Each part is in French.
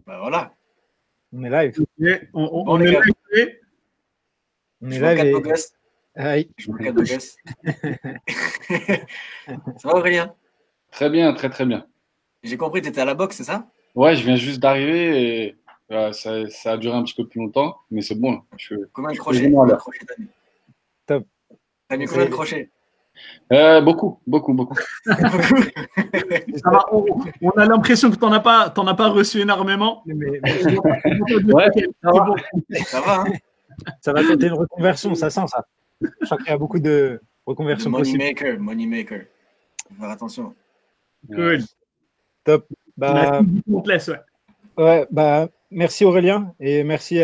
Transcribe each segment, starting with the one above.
Bah voilà. On est live. Okay. On Bon, est les gars. live. On Je est vois live. quatre Et... beaux gosses. Aïe. Je vois quatre beaux gosses. Ça va, Aurélien? Très bien, très très bien. J'ai compris, tu étais à la boxe, c'est ça? Ouais, je viens juste d'arriver et ça a duré un petit peu plus longtemps, mais c'est bon. Combien de je suis crochets? quasiment à Combien de l'heure. crochets t'as mis? Top. T'as mis combien de crochets? Beaucoup. Ça va, on a l'impression que t'en as pas reçu énormément. Mais Ouais, Ça va, hein? ça va tenter une reconversion, ça sent ça. Je crois qu'il y a beaucoup de reconversions possibles. Money maker. Faut faire attention. Cool. Top. Bah, On te laisse, ouais. ouais, bah, merci Aurélien et merci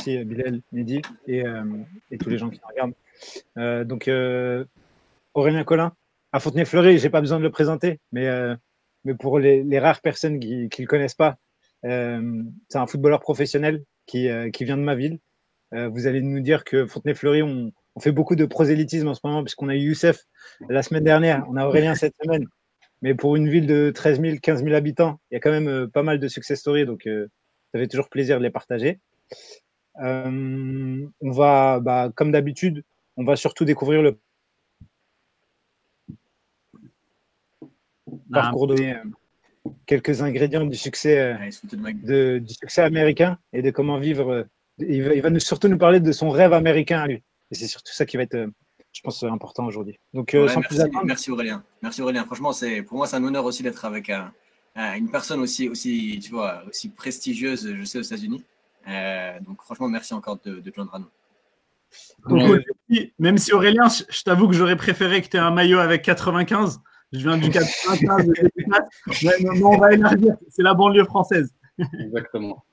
Bilal, Mehdi et tous les gens qui nous regardent. Donc Aurélien Collin à Fontenay-Fleury, j'ai pas besoin de le présenter, mais pour les rares personnes qui le connaissent pas, c'est un footballeur professionnel qui vient de ma ville. Vous allez nous dire que Fontenay-Fleury, on fait beaucoup de prosélytisme en ce moment, puisqu'on a eu Youssef la semaine dernière, on a Aurélien cette semaine. Mais pour une ville de 13 000, 15 000 habitants, il y a quand même pas mal de success stories, donc ça fait toujours plaisir de les partager. On va, comme d'habitude, on va surtout découvrir le parcours de quelques ingrédients du succès, du succès américain et de comment vivre. Il va surtout nous parler de son rêve américain à lui. Et c'est surtout ça qui va être, je pense, important aujourd'hui. Donc, ouais, sans plus attendre. Merci Aurélien. Merci Aurélien. Franchement, pour moi, c'est un honneur aussi d'être avec une personne aussi, tu vois, aussi prestigieuse, je sais, aux États-Unis. Donc, franchement, merci encore de te joindre à nous. Donc, même si Aurélien, je t'avoue que j'aurais préféré que tu aies un maillot avec 95. Je viens du 95. Mais on va élargir. C'est la banlieue française. Exactement.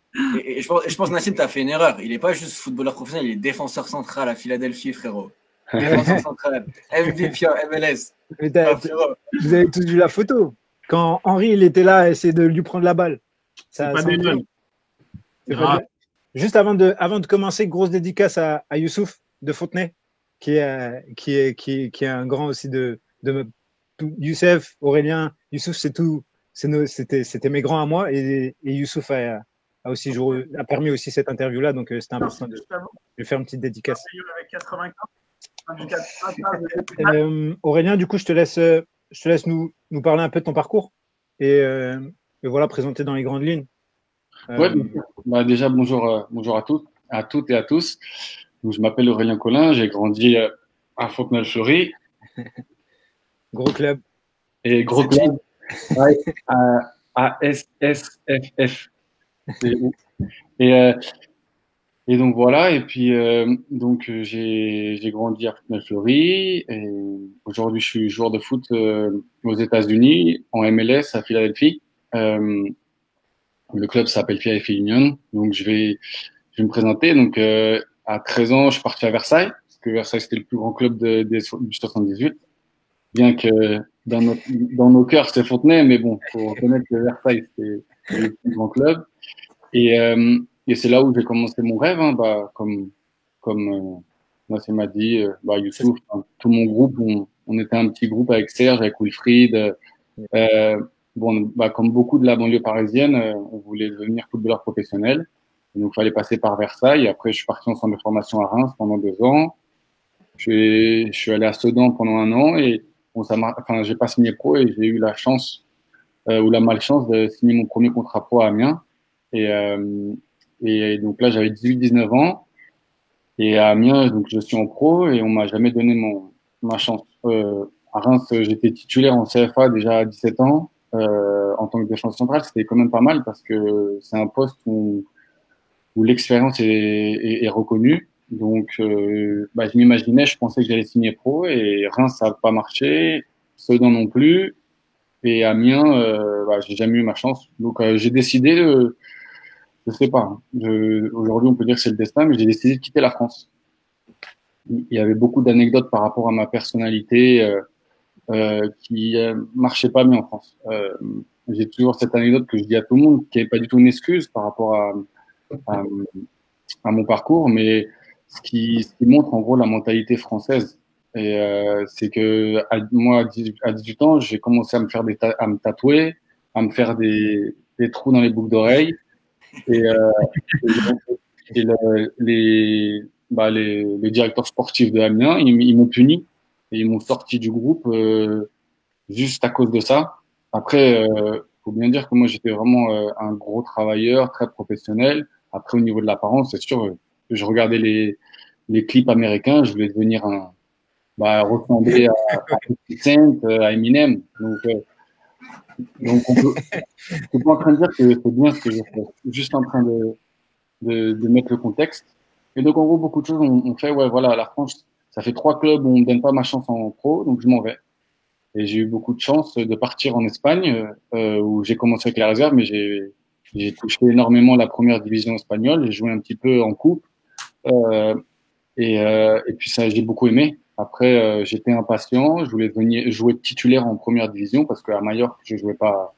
Et je pense Nassim, tu as fait une erreur. Il n'est pas juste footballeur professionnel, il est défenseur central à Philadelphie, frérot. Défenseur central, MVP MLS. Vous avez tous vu la photo. Quand Henry il était là, essayer de lui prendre la balle. C'est pas des noms. Juste avant de commencer, grosse dédicace à Youssouf de Fontenay, qui est un grand aussi de Youssef, Aurélien. Youssouf, c'était mes grands à moi et Youssouf a permis aussi cette interview-là, donc c'était important de faire une petite dédicace. Aurélien, du coup, je te laisse nous parler un peu de ton parcours et voilà, présenter dans les grandes lignes. Ouais, déjà, bonjour à toutes et à tous. Donc, je m'appelle Aurélien Collin, j'ai grandi à Fontenay-le-Fleury. Gros club. Et gros club, à SSFF. Et donc voilà, et puis donc j'ai grandi à Fontenay-le-Fleury et aujourd'hui je suis joueur de foot aux États-Unis en MLS à Philadelphie. Le club s'appelle Philadelphia Union. Donc je vais me présenter. Donc à 13 ans, je suis parti à Versailles parce que Versailles c'était le plus grand club du 78. Bien que dans nos cœurs c'est Fontenay, mais bon, faut reconnaître que Versailles c'est le plus grand club. Et c'est là où j'ai commencé mon rêve, hein, comme Nassim m'a dit, Youssouf, tout mon groupe, on était un petit groupe avec Serge, avec Wilfried. Comme beaucoup de la banlieue parisienne, on voulait devenir footballeur professionnel. Et donc, il fallait passer par Versailles. Après, je suis parti en centre de formation à Reims pendant 2 ans. Je suis allé à Sedan pendant 1 an et j'ai pas signé pro et j'ai eu la chance ou la malchance de signer mon premier contrat pro à Amiens. Et donc là, j'avais 18-19 ans. Et à Amiens, donc je suis en pro et on m'a jamais donné ma chance. À Reims, j'étais titulaire en CFA déjà à 17 ans. En tant que défenseur central, c'était quand même pas mal parce que c'est un poste où l'expérience est reconnue. Donc, je m'imaginais, je pensais que j'allais signer pro et Reims, ça n'a pas marché. Sedan non plus. Et Amiens, j'ai jamais eu ma chance. Donc, j'ai décidé je sais pas. Aujourd'hui, on peut dire que c'est le destin, mais j'ai décidé de quitter la France. Il y avait beaucoup d'anecdotes par rapport à ma personnalité qui marchait pas bien en France. J'ai toujours cette anecdote que je dis à tout le monde, qui n'est pas du tout une excuse par rapport à mon parcours, mais ce qui montre en gros la mentalité française. Et c'est que moi, à 18 ans, j'ai commencé à me tatouer, à me faire des des trous dans les boucles d'oreilles. Et, et les directeurs sportifs de Amiens, ils m'ont puni et ils m'ont sorti du groupe juste à cause de ça. Après, faut bien dire que moi, j'étais vraiment un gros travailleur, très professionnel. Après, au niveau de l'apparence, c'est sûr, je regardais les clips américains, je voulais devenir ressembler à 50 Cent, à Eminem. Donc je suis pas en train de dire que c'est bien ce que je fais. Je suis juste en train de mettre le contexte. Et donc, en gros, beaucoup de choses, on fait, ouais, voilà, la France, ça fait 3 clubs où on me donne pas ma chance en pro, donc je m'en vais. Et j'ai eu beaucoup de chance de partir en Espagne, où j'ai commencé avec la réserve, mais j'ai touché énormément la première division espagnole. J'ai joué un petit peu en coupe. Et puis ça, j'ai beaucoup aimé. Après, j'étais impatient. Je voulais venir jouer titulaire en première division parce qu'à Majorque, je jouais pas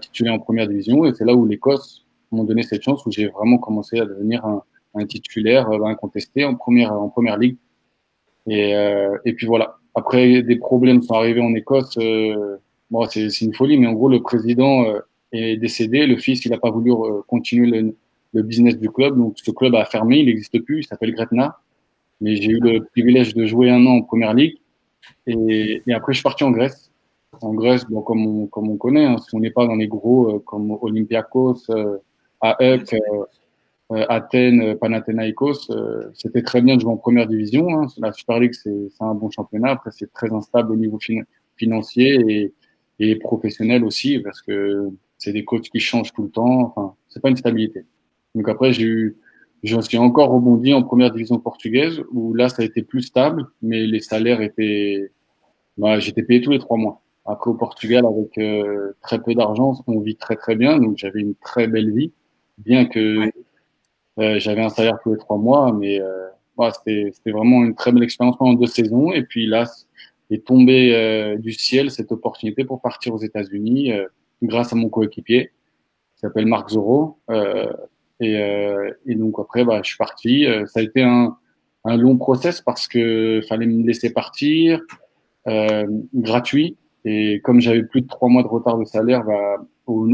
titulaire en première division. Et c'est là où l'Écosse m'ont donné cette chance où j'ai vraiment commencé à devenir un titulaire incontesté en première ligue. Et puis voilà. Après, des problèmes sont arrivés en Écosse. Bon, c'est une folie, mais en gros, le président est décédé. Le fils, il n'a pas voulu continuer le business du club. Donc, ce club a fermé. Il n'existe plus. Il s'appelle Gretna. Mais j'ai eu le privilège de jouer 1 an en première ligue. Et après, je suis parti en Grèce. En Grèce, bon, comme on connaît, hein, si on n'est pas dans les gros comme Olympiakos, AEK, Athènes, Panathinaikos, c'était très bien de jouer en première division. Hein. La Super League, c'est un bon championnat. Après, c'est très instable au niveau financier et professionnel aussi, parce que c'est des coachs qui changent tout le temps. Enfin, c'est pas une stabilité. Donc après, je suis encore rebondi en première division portugaise, où là, ça a été plus stable, mais les salaires étaient, j'étais payé tous les 3 mois. Après, au Portugal, avec très peu d'argent, on vit très très bien, donc j'avais une très belle vie, bien que j'avais un salaire tous les 3 mois, mais c'était vraiment une très belle expérience pendant 2 saisons. Et puis là, est tombé du ciel cette opportunité pour partir aux États-Unis grâce à mon coéquipier, qui s'appelle Marc Zoro. Et donc après, je suis parti. Ça a été un long process parce que fallait me laisser partir gratuit. Et comme j'avais plus de 3 mois de retard de salaire, aux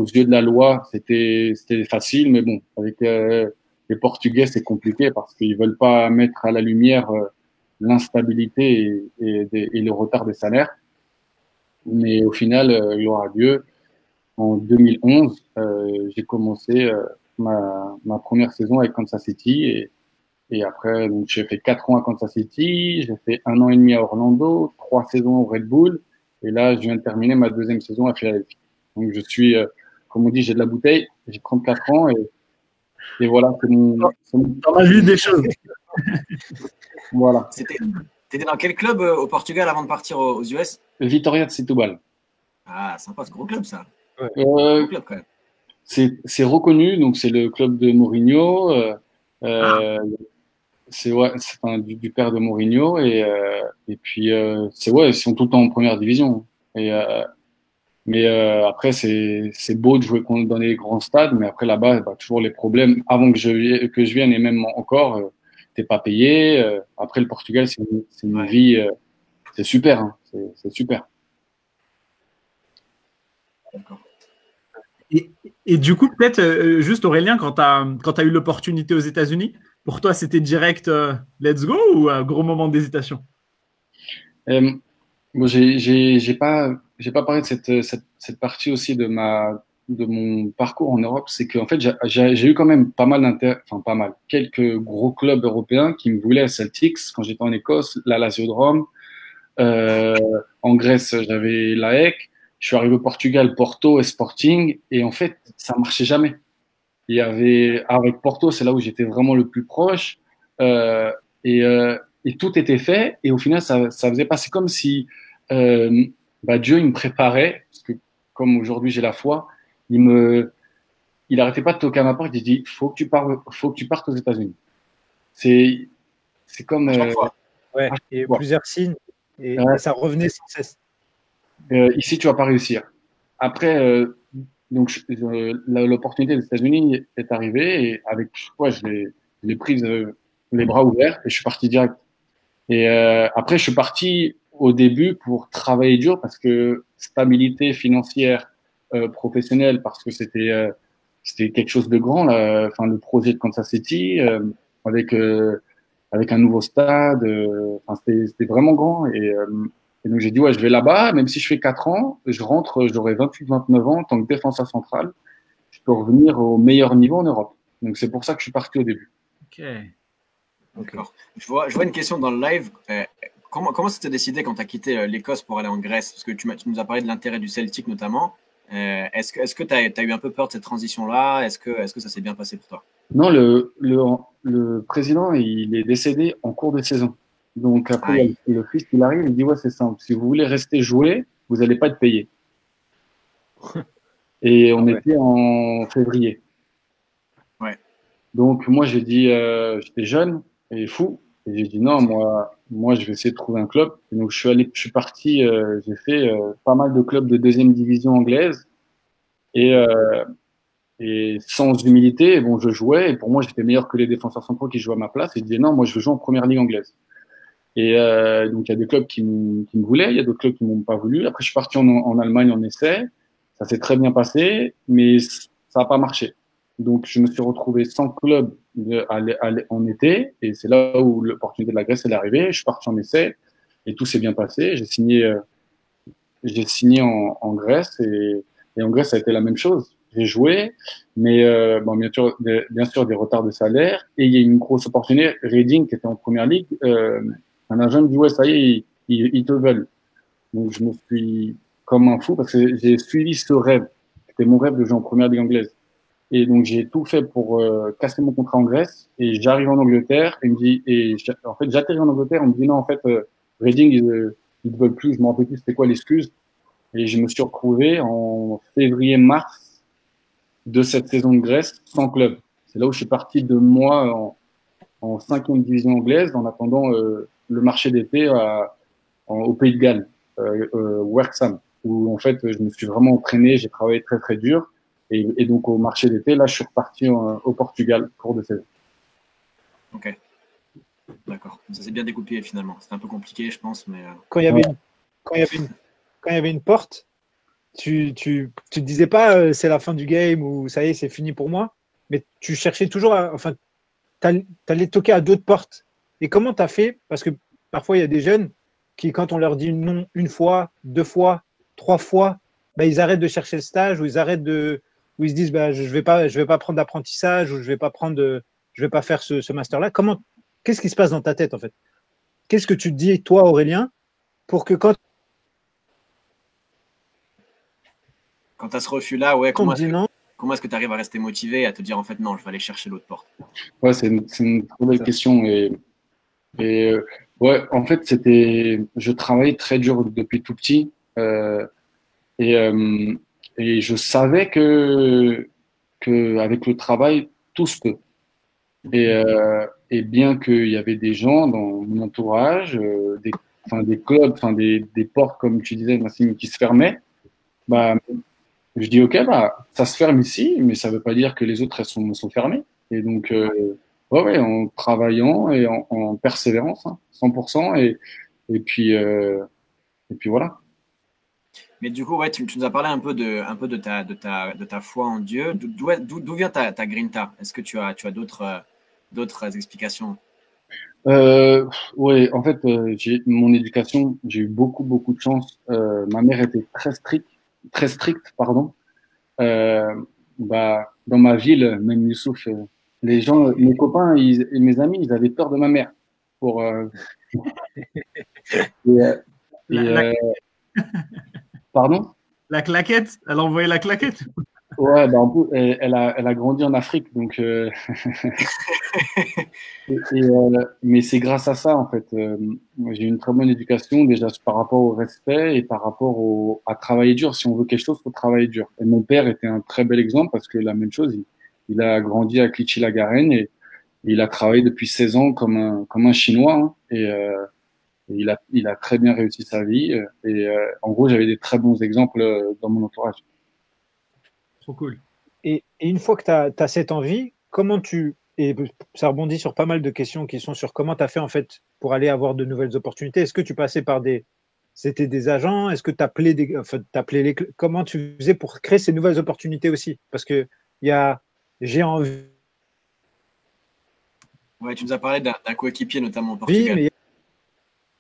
yeux de la loi, c'était facile. Mais bon, avec les Portugais, c'est compliqué parce qu'ils veulent pas mettre à la lumière l'instabilité et le retard des salaires. Mais au final, gloire à Dieu, en 2011, j'ai commencé ma première saison avec Kansas City et après, donc, j'ai fait 4 ans à Kansas City, j'ai fait 1 an et demi à Orlando, 3 saisons au Red Bull, et là, je viens de terminer ma 2e saison à Philadelphie. Donc, je suis, comme on dit, j'ai de la bouteille, j'ai 34 ans, et voilà, c'est mon... Dans la vie des choses. Voilà. T'étais dans quel club au Portugal avant de partir aux US? Vitória de Setúbal. Ah, sympa, c'est gros club, ça. Gros club, quand même. C'est reconnu, donc c'est le club de Mourinho, c'est du père de Mourinho et puis ils sont tout le temps en première division. Mais après c'est beau de jouer dans les grands stades, mais après là-bas toujours les problèmes. Avant que je vienne et même encore, t'es pas payé. Après le Portugal c'est une vie, c'est super, hein, c'est super. D'accord. Et du coup, peut-être, juste Aurélien, quand tu as eu l'opportunité aux États-Unis, pour toi, c'était direct let's go ou un gros moment d'hésitation? Bon, j'ai pas parlé de cette partie aussi de mon parcours en Europe. C'est qu'en fait, j'ai eu quand même quelques gros clubs européens qui me voulaient à Celtics quand j'étais en Écosse, la Lazio de Rome. En Grèce, j'avais l'AEK. Je suis arrivé au Portugal, Porto et Sporting, et en fait, ça marchait jamais. Il y avait, avec Porto, c'est là où j'étais vraiment le plus proche, et tout était fait, et au final, ça faisait passer comme si Dieu, il me préparait, parce que comme aujourd'hui j'ai la foi, il arrêtait pas de toquer à ma porte, il dit, faut que tu partes aux États-Unis. C'est comme ouais, et plusieurs signes, et ça revenait sans cesse. Ici, tu vas pas réussir. Après, donc l'opportunité des États-Unis est arrivée et avec je l'ai prise les bras ouverts et je suis parti direct. Et après, je suis parti au début pour travailler dur parce que stabilité financière, professionnel parce que c'était quelque chose de grand, là, enfin, le projet de Kansas City, avec, avec un nouveau stade, enfin, c'était vraiment grand. Et donc, j'ai dit, ouais, je vais là-bas, même si je fais 4 ans, je rentre, j'aurai 28-29 ans en tant que défenseur central. Je peux revenir au meilleur niveau en Europe. Donc, c'est pour ça que je suis parti au début. Ok. D'accord. Je vois une question dans le live. Comment c'était décidé quand tu as quitté l'Écosse pour aller en Grèce? Parce que tu nous as parlé de l'intérêt du Celtic notamment. Est-ce que tu as eu un peu peur de cette transition-là? Est-ce que ça s'est bien passé pour toi? Non, le président, il est décédé en cours de saison. Donc après, le fils, il arrive, il dit, ouais, c'est simple. Si vous voulez rester jouer, vous n'allez pas être payé. Et on était en février. Ouais. Donc moi, j'ai dit, j'étais jeune et fou. Et j'ai dit, non, moi, je vais essayer de trouver un club. Et donc je suis parti, j'ai fait pas mal de clubs de deuxième division anglaise. Et sans humilité, bon, je jouais, et pour moi, j'étais meilleur que les défenseurs centraux qui jouaient à ma place, et je disais non, moi, je veux jouer en première ligue anglaise. Et donc, il y a des clubs qui me voulaient, il y a d'autres clubs qui m'ont pas voulu. Après, je suis parti en Allemagne en essai, ça s'est très bien passé, mais ça n'a pas marché. Donc, je me suis retrouvé sans club en été, et c'est là où l'opportunité de la Grèce est arrivée. Je suis parti en essai, et tout s'est bien passé. J'ai signé en Grèce, et en Grèce, ça a été la même chose. J'ai joué, mais bon, bien sûr des retards de salaire, et il y a une grosse opportunité. Reading, qui était en première ligue, un agent me dit ouais, ça y est, ils te veulent. Donc je me suis comme un fou parce que j'ai suivi ce rêve. C'était mon rêve de jouer en première ligue anglaise. Et donc j'ai tout fait pour casser mon contrat en Grèce. Et j'arrive en Angleterre, et me dit en fait j'atterris en Angleterre, on me dit non en fait Reading ils te veulent plus. Je me rappelle plus c'était quoi l'excuse. Et je me suis retrouvé en février-mars de cette saison de Grèce sans club. C'est là où je suis parti de moi en 5e division anglaise en attendant le marché d'été au Pays de Galles, Wrexham, où en fait je me suis vraiment entraîné, j'ai travaillé très très dur. Et donc au marché d'été, là je suis reparti au Portugal pour 2 saisons. Ok. D'accord. Ça s'est bien découpé finalement. C'était un peu compliqué, je pense, mais. Quand il y avait une porte, tu te disais pas c'est la fin du game ou ça y est, c'est fini pour moi, mais tu cherchais toujours enfin, t'allais toquer à d'autres portes. Et comment tu as fait? Parce que parfois, il y a des jeunes qui, quand on leur dit non une fois, 2 fois, 3 fois, bah, ils arrêtent de chercher le stage ou ils se disent bah, je vais pas prendre d'apprentissage ou je vais pas faire ce master-là. Qu'est-ce qui se passe dans ta tête en fait? Qu'est-ce que tu te dis, toi, Aurélien, pour que quand tu as ce refus-là, ouais, on te dit non, comment est-ce que tu arrives à rester motivé et à te dire en fait non, je vais aller chercher l'autre porte? Ouais, c'est une très belle question. Et ouais, en fait, je travaillais très dur depuis tout petit. Et, euh, et je savais que avec le travail, tout se peut. Et bien qu'il y avait des gens dans mon entourage, des clubs, des portes, comme tu disais, Massime, qui se fermaient, bah, je dis, OK, bah, ça se ferme ici, mais ça veut pas dire que les autres, elles sont fermées. Et donc, ouais, en travaillant et en persévérance, hein, 100%. Et puis, et puis voilà. Mais du coup, ouais, tu nous as parlé un peu de ta foi en Dieu. D'où vient ta grinta? Est-ce que tu as d'autres explications? Ouais, en fait, mon éducation, j'ai eu beaucoup de chance. Ma mère était très stricte, pardon. Euh, Bah, dans ma ville, même Youssouf, les gens, mes copains, et mes amis, ils avaient peur de ma mère. Pour, et, euh, et, pardon? La claquette, elle a envoyé la claquette. Ouais, bah, en plus, elle a grandi en Afrique, donc. Mais c'est grâce à ça, en fait. Moi, j'ai eu une très bonne éducation, déjà par rapport au respect et par rapport à travailler dur. Si on veut quelque chose, il faut travailler dur. Et mon père était un très bel exemple parce que la même chose, il a grandi à Clichy-la-Garenne et il a travaillé depuis 16 ans comme un Chinois. Hein, et il a très bien réussi sa vie. En gros, j'avais des très bons exemples dans mon entourage. Trop cool. et une fois que tu as cette envie, et ça rebondit sur pas mal de questions qui sont sur comment tu as fait en fait pour aller avoir de nouvelles opportunités. Est-ce que tu passais par des C'était des agents? Est-ce que tu appelais comment tu faisais pour créer ces nouvelles opportunités aussi? Parce que j'ai envie, Ouais, tu nous as parlé d'un coéquipier, notamment au Portugal. mais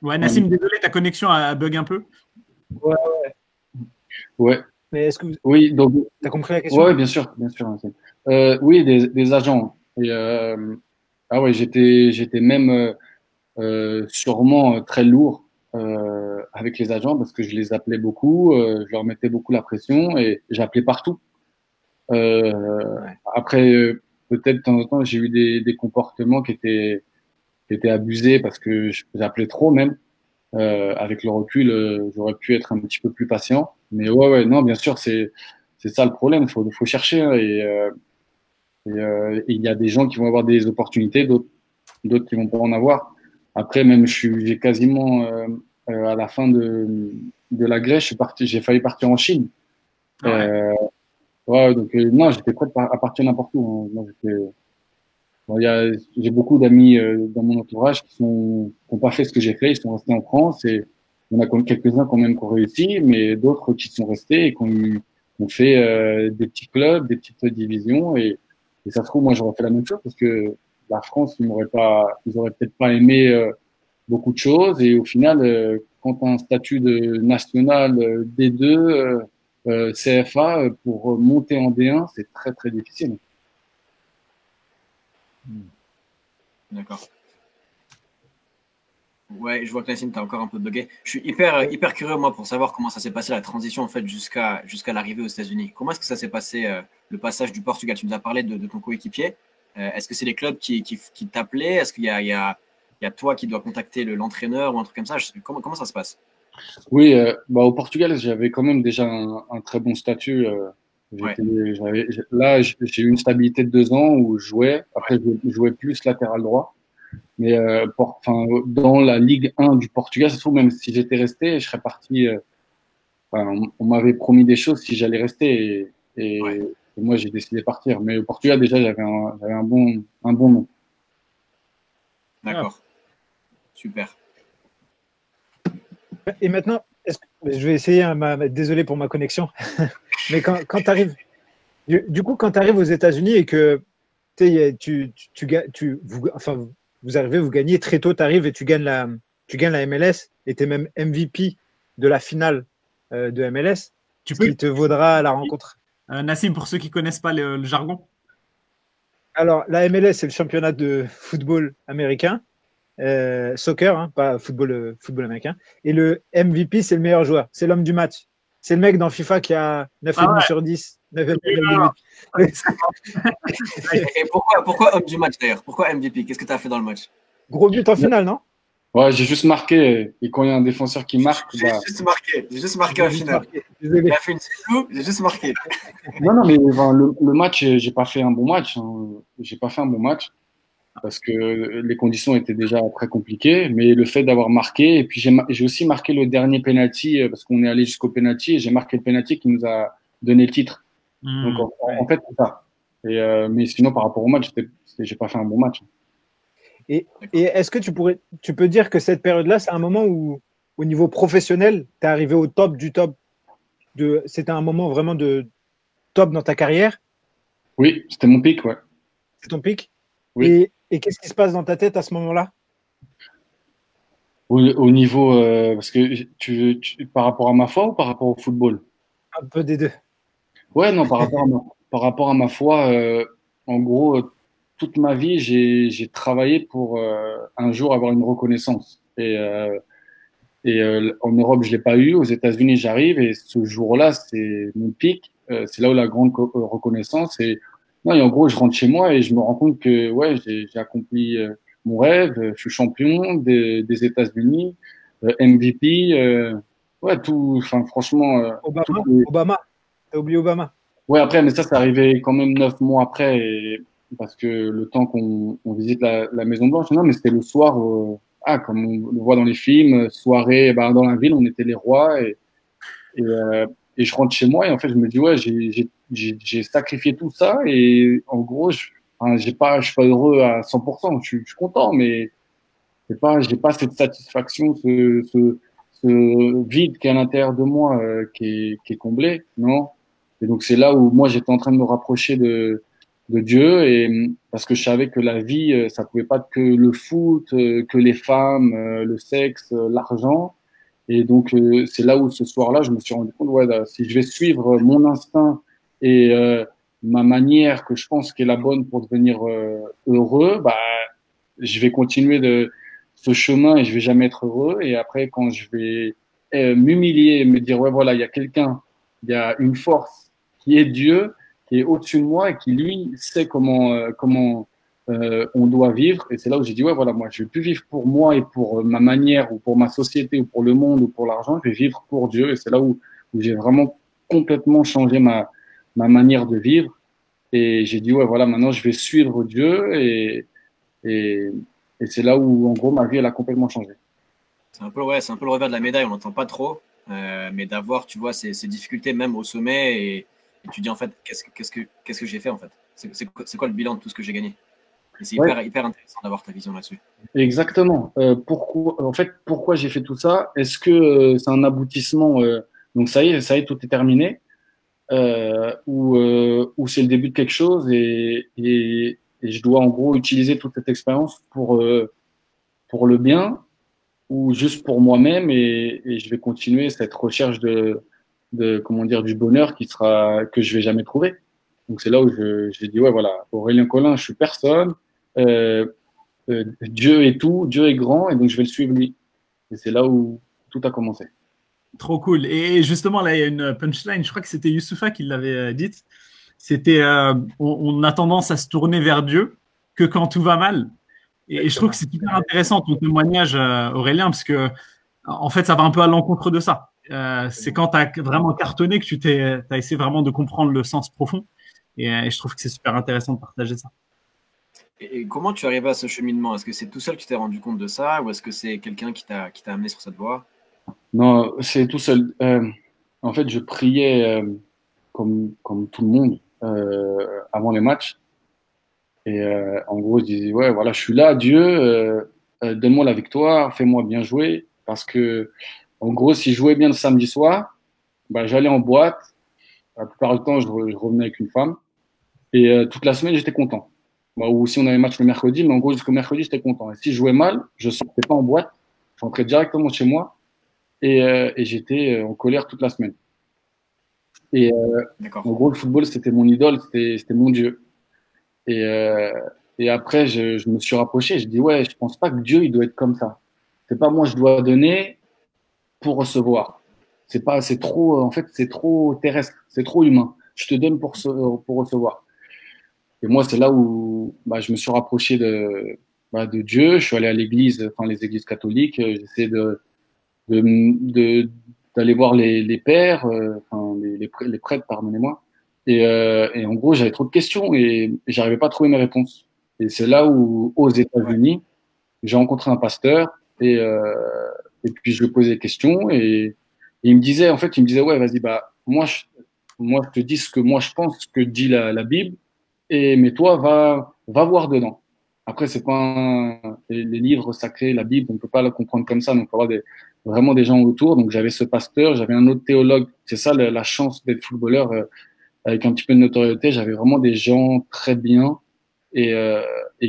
Ouais, Nassim, désolé, ta connexion a bug un peu. Ouais. mais est-ce que Oui, donc, tu as compris la question? ouais, bien sûr, bien sûr. Oui, des agents. Et, ah ouais, j'étais même sûrement très lourd avec les agents parce que je les appelais beaucoup, je leur mettais beaucoup la pression et j'appelais partout. Après, peut-être de temps en temps, j'ai eu des comportements qui étaient abusés parce que j'appelais trop même. Avec le recul, j'aurais pu être un petit peu plus patient. Mais ouais, non, bien sûr, c'est ça le problème. Faut chercher hein, et il y a des gens qui vont avoir des opportunités, d'autres qui vont pas en avoir. Après, même j'ai quasiment à la fin de la Grèce, j'ai failli partir en Chine. Ouais, donc non, j'étais prêt à partir n'importe où. Hein. Moi, bon, j'ai beaucoup d'amis dans mon entourage qui ont pas fait ce que j'ai fait. Ils sont restés en France et on a quelques-uns quand même qui ont réussi, mais d'autres qui sont restés et ont fait des petits clubs, des petites divisions et ça se trouve moi j'aurais fait la même chose parce que la France ils auraient peut-être pas aimé beaucoup de choses et au final quand tu as un statut de national D2 CFA pour monter en D1 c'est très très difficile. D'accord. Ouais, je vois que Nassim, tu as encore un peu bugué. Je suis hyper curieux, moi, pour savoir comment ça s'est passé la transition en fait, jusqu'à l'arrivée aux États-Unis. Comment est-ce que ça s'est passé, le passage du Portugal? Tu nous as parlé de ton coéquipier. Est-ce que c'est les clubs qui t'appelaient? Est-ce qu'il y a toi qui dois contacter l'entraîneur ou un truc comme ça? Comment ça se passe? Oui, bah, au Portugal, j'avais quand même déjà un très bon statut. Ouais, Là, j'ai eu une stabilité de 2 ans où je jouais. Après, je jouais plus latéral droit. Mais enfin, dans la Ligue 1 du Portugal, ça se trouve, même si j'étais resté, je serais parti. Enfin, on m'avait promis des choses si j'allais rester. ouais, Et moi, j'ai décidé de partir. Mais au Portugal, déjà, j'avais un bon nom. d'accord. Super. Et maintenant, je vais essayer, hein, désolé pour ma connexion, mais quand tu arrives, du coup, quand tu arrives aux États-Unis et que vous arrivez, vous gagnez très tôt, tu arrives et tu gagnes la MLS et tu es même MVP de la finale de MLS, Tu ce peux, qui te vaudra la rencontre. Nassim, pour ceux qui connaissent pas le jargon. Alors, la MLS, c'est le championnat de football américain. Soccer, hein, pas football américain. Et le MVP, c'est le meilleur joueur. C'est l'homme du match. C'est le mec dans FIFA qui a 9,5 sur 10, 9,8. Et pourquoi homme du match d'ailleurs? Pourquoi MVP? Qu'est-ce que tu as fait dans le match? Gros but en finale, non? Ouais, j'ai juste marqué. Et quand il y a un défenseur qui marque, J'ai juste marqué en finale. Désolé. Il a fait une zizou, j'ai juste marqué. Non, mais enfin, le match, j'ai pas fait un bon match. Hein. J'ai pas fait un bon match parce que les conditions étaient déjà très compliquées. Mais le fait d'avoir marqué, et puis j'ai aussi marqué le dernier penalty parce qu'on est allé jusqu'au penalty et j'ai marqué le penalty qui nous a donné le titre. Donc en fait, c'est ça. Mais sinon, par rapport au match, j'ai pas fait un bon match. Et est-ce que tu peux dire que cette période-là, c'est un moment où, au niveau professionnel, tu es arrivé au top du top c'était un moment vraiment de top dans ta carrière? Oui, c'était mon pic, ouais. C'est ton pic? Oui. Et qu'est-ce qui se passe dans ta tête à ce moment-là? Au niveau, parce que par rapport à ma foi ou par rapport au football? Un peu des deux. Ouais, non, par rapport à ma foi, en gros, toute ma vie, j'ai travaillé pour un jour avoir une reconnaissance. En Europe, je l'ai pas eu. Aux États-Unis, j'arrive et ce jour-là, c'est mon pic. C'est là où la grande reconnaissance. Et non, et en gros, je rentre chez moi et je me rends compte que ouais, j'ai accompli mon rêve. Je suis champion des États-Unis, MVP. Ouais, tout. Enfin, franchement, Obama. T'as oublié Obama. ouais, après, mais ça, c'est arrivé quand même 9 mois après, parce que le temps qu'on visite la Maison Blanche, non, mais c'était le soir, comme on le voit dans les films, soirée, ben, dans la ville, on était les rois, et je rentre chez moi, et en fait, je me dis, ouais, j'ai sacrifié tout ça, et en gros, enfin, je suis pas heureux à 100%, je suis content, mais j'ai pas cette satisfaction, ce ce vide qui est à l'intérieur de moi, qui est comblé, non? Et donc c'est là où moi j'étais en train de me rapprocher de Dieu, et parce que je savais que la vie, ça pouvait pas être que le foot, que les femmes, le sexe, l'argent. Et donc c'est là où ce soir-là, je me suis rendu compte, ouais, là, si je vais suivre mon instinct et ma manière que je pense qu'est la bonne pour devenir heureux, bah je vais continuer de ce chemin et je vais jamais être heureux. Et après, quand je vais m'humilier, me dire, ouais, voilà, il y a quelqu'un, il y a une force qui est Dieu, qui est au-dessus de moi et qui, lui, sait comment on doit vivre. Et c'est là où j'ai dit, ouais, voilà, moi, je vais plus vivre pour moi et pour ma manière ou pour ma société ou pour le monde ou pour l'argent, je vais vivre pour Dieu. Et c'est là où j'ai vraiment complètement changé ma manière de vivre. Et j'ai dit, ouais, voilà, maintenant, je vais suivre Dieu et, et c'est là où, en gros, ma vie, elle a complètement changé. C'est un peu, ouais, c'est un peu le revers de la médaille, on n'entend pas trop, mais d'avoir, tu vois, ces difficultés même au sommet et tu dis en fait, qu'est-ce que j'ai fait en fait? C'est quoi le bilan de tout ce que j'ai gagné? Et c'est Ouais. hyper intéressant d'avoir ta vision là-dessus. Exactement. Pourquoi j'ai fait tout ça? Est-ce que c'est un aboutissement? Donc ça y est, tout est terminé, ou c'est le début de quelque chose et je dois en gros utiliser toute cette expérience pour le bien ou juste pour moi-même et je vais continuer cette recherche de comment dire du bonheur que je vais jamais trouver. Donc c'est là où j'ai dit ouais voilà, Aurélien Collin, je suis personne. Euh, Dieu est tout, Dieu est grand, et donc je vais le suivre lui. Et c'est là où tout a commencé. Trop cool. Et justement, là, il y a une punchline, je crois que c'était Youssoufa qui l'avait dite. C'était on a tendance à se tourner vers Dieu que quand tout va mal. Et je trouve que c'est hyper intéressant ton témoignage, Aurélien, parce que en fait, ça va un peu à l'encontre de ça. C'est quand tu as vraiment cartonné que tu as essayé vraiment de comprendre le sens profond. Et je trouve que c'est super intéressant de partager ça. Et comment tu arrives à ce cheminement? Est-ce que c'est tout seul que tu t'es rendu compte de ça ou est-ce que c'est quelqu'un qui t'a amené sur cette voie? Non, c'est tout seul. En fait, je priais comme tout le monde avant les matchs. Et en gros, je disais, ouais, voilà, je suis là, Dieu, donne-moi la victoire, fais-moi bien jouer. Parce que, en gros, si je jouais bien le samedi soir, bah, j'allais en boîte. La plupart du temps, je revenais avec une femme. Et toute la semaine, j'étais content. Bah, ou si on avait match le mercredi, mais en gros, jusqu'au mercredi, j'étais content. Et si je jouais mal, je sortais pas en boîte. Je rentrais directement chez moi et j'étais en colère toute la semaine. Et en gros, le football, c'était mon idole, c'était mon Dieu. Et, euh, et après, je me suis rapproché. Je dis ouais, je pense pas que Dieu il doit être comme ça. C'est pas moi, je dois donner pour recevoir. C'est trop, en fait, c'est trop terrestre, c'est trop humain. Je te donne pour recevoir. Et moi, c'est là où bah, je me suis rapproché de Dieu. Je suis allé à l'église, enfin les églises catholiques. J'essaie de d'aller voir les pères, enfin les prêtres, pardonnez-moi. Et en gros, j'avais trop de questions et j'arrivais pas à trouver mes réponses. Et c'est là où, aux États-Unis, j'ai rencontré un pasteur et puis je lui posais des questions et il me disait, en fait, il me disait, ouais, vas-y, bah, moi, je te dis ce que moi je pense, ce que dit la Bible, mais toi, va voir dedans. Après, c'est pas les livres sacrés, la Bible, on peut pas la comprendre comme ça, donc il faut avoir vraiment des gens autour. Donc, j'avais ce pasteur, j'avais un autre théologue. C'est ça, la chance d'être footballeur, avec un petit peu de notoriété. J'avais vraiment des gens très bien et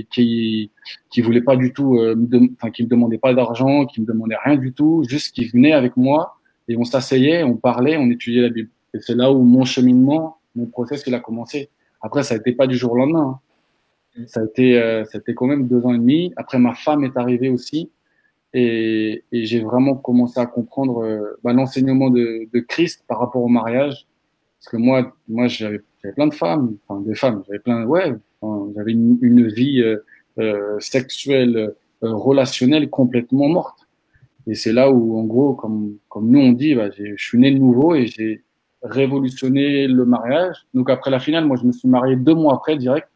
qui voulaient pas du tout, enfin, qui me demandaient pas d'argent, qui me demandaient rien du tout, juste qui venaient avec moi et on s'asseyait, on parlait, on étudiait la Bible. Et c'est là où mon cheminement, mon process, il a commencé. Après, ça a été pas du jour au lendemain, hein. Ça a été quand même 2 ans et demi. Après, ma femme est arrivée aussi et j'ai vraiment commencé à comprendre l'enseignement de Christ par rapport au mariage. Parce que moi, j'avais plein de femmes, enfin des femmes, j'avais plein, ouais, enfin, j'avais une vie sexuelle, relationnelle complètement morte. Et c'est là où, en gros, comme nous on dit, bah, je suis né de nouveau et j'ai révolutionné le mariage. Donc après la finale, moi, je me suis marié 2 mois après, direct.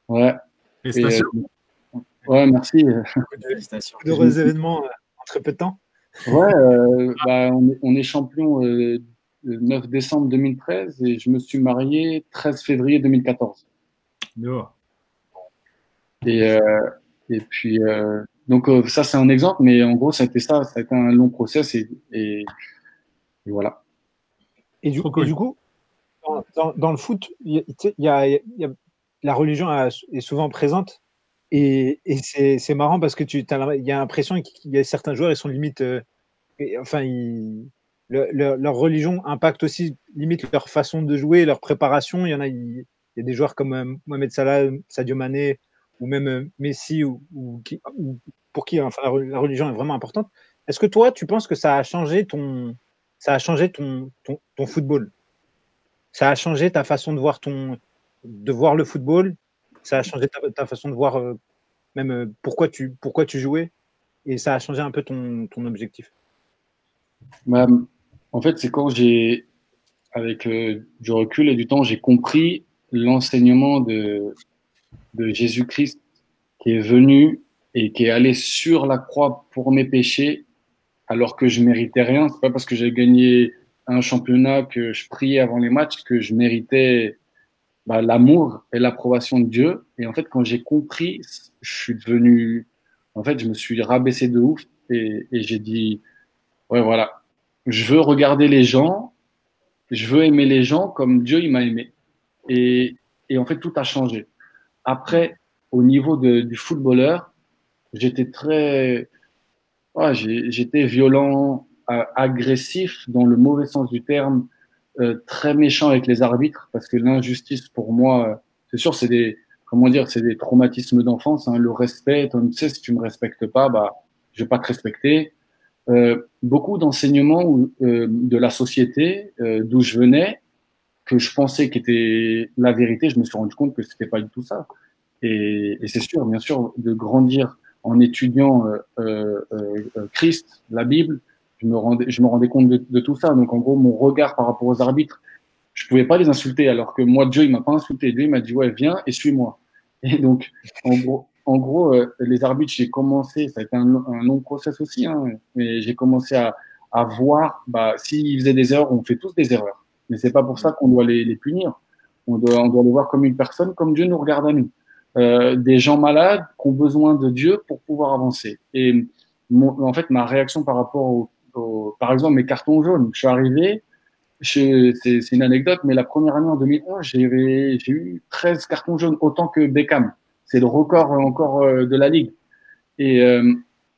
Ouais. Félicitations. Ouais, merci. Félicitations. D'heureux événements en très peu de temps. Ouais, bah, on est champion le 9 décembre 2013 et je me suis marié 13 février 2014. Oh. Et puis Donc ça c'est un exemple, mais en gros ça a été un long process et voilà. Et du coup, dans le foot, la religion est souvent présente et c'est marrant parce que il y a l'impression qu'il y a certains joueurs, ils sont limite, enfin, leur religion impacte aussi limite leur façon de jouer, leur préparation. Il y a des joueurs comme Mohamed Salah, Sadio Mané ou même Messi ou pour qui enfin, la religion est vraiment importante. Est-ce que toi, tu penses que ça a changé ton football? Ça a changé ta façon de voir le football. Ça a changé ta façon de voir même pourquoi tu jouais. Et ça a changé un peu ton objectif. Bah, en fait, c'est quand avec du recul et du temps, j'ai compris l'enseignement de Jésus-Christ qui est venu et qui est allé sur la croix pour mes péchés alors que je méritais rien. C'est pas parce que j'ai gagné un championnat que je priais avant les matchs que je méritais l'amour et l'approbation de Dieu. Et en fait, quand j'ai compris, je me suis rabaissé de ouf et j'ai dit, ouais, voilà, je veux regarder les gens, je veux aimer les gens comme Dieu il m'a aimé. Et en fait, tout a changé. Après, au niveau du footballeur, j'étais j'étais violent, agressif dans le mauvais sens du terme, très méchant avec les arbitres parce que l'injustice pour moi, c'est sûr, c'est des traumatismes d'enfance. Hein, le respect, tu sais, si tu me respectes pas, je vais pas te respecter. Beaucoup d'enseignements de la société d'où je venais, que je pensais qu'était la vérité, je me suis rendu compte que c'était pas du tout ça. Et c'est sûr, bien sûr, de grandir en étudiant Christ, la Bible, je me rendais compte de tout ça. Donc en gros, mon regard par rapport aux arbitres, je pouvais pas les insulter, alors que moi, Dieu, il m'a pas insulté. Dieu, il m'a dit, ouais, viens et suis-moi. Et donc, en gros les arbitres, ça a été un long process aussi, hein, mais j'ai commencé à voir, s'ils faisaient des erreurs, on fait tous des erreurs. Mais c'est pas pour ça qu'on doit les punir. On doit les voir comme une personne, comme Dieu nous regarde à nous. Des gens malades qui ont besoin de Dieu pour pouvoir avancer. Et en fait, ma réaction par rapport par exemple, mes cartons jaunes, je suis arrivé, c'est une anecdote, mais la première année en 2011, j'ai eu 13 cartons jaunes, autant que Beckham. C'est le record encore de la ligue. Et,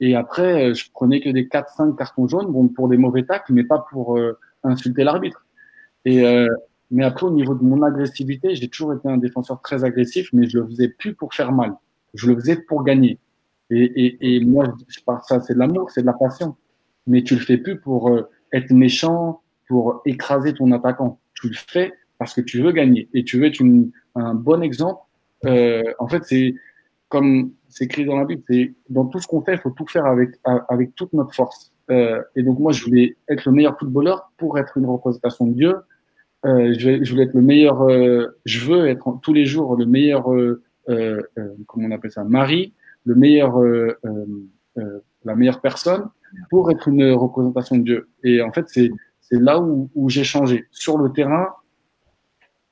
et après, je prenais que des 4-5 cartons jaunes, bon, pour des mauvais tacles, mais pas pour insulter l'arbitre. Et mais après, au niveau de mon agressivité, j'ai toujours été un défenseur très agressif, mais je le faisais plus pour faire mal. Je le faisais pour gagner. Et moi, je parle ça, c'est de l'amour, c'est de la passion. Mais tu le fais plus pour être méchant, pour écraser ton attaquant. Tu le fais parce que tu veux gagner et tu veux être un bon exemple. En fait, c'est comme c'est écrit dans la Bible, c'est dans tout ce qu'on fait, il faut tout faire avec toute notre force. Et donc moi, je voulais être le meilleur footballeur pour être une représentation de Dieu. Je voulais être le meilleur. Je veux être tous les jours le meilleur. Comment on appelle ça, mari, le meilleur, la meilleure personne pour être une représentation de Dieu. Et en fait, c'est là où j'ai changé. Sur le terrain,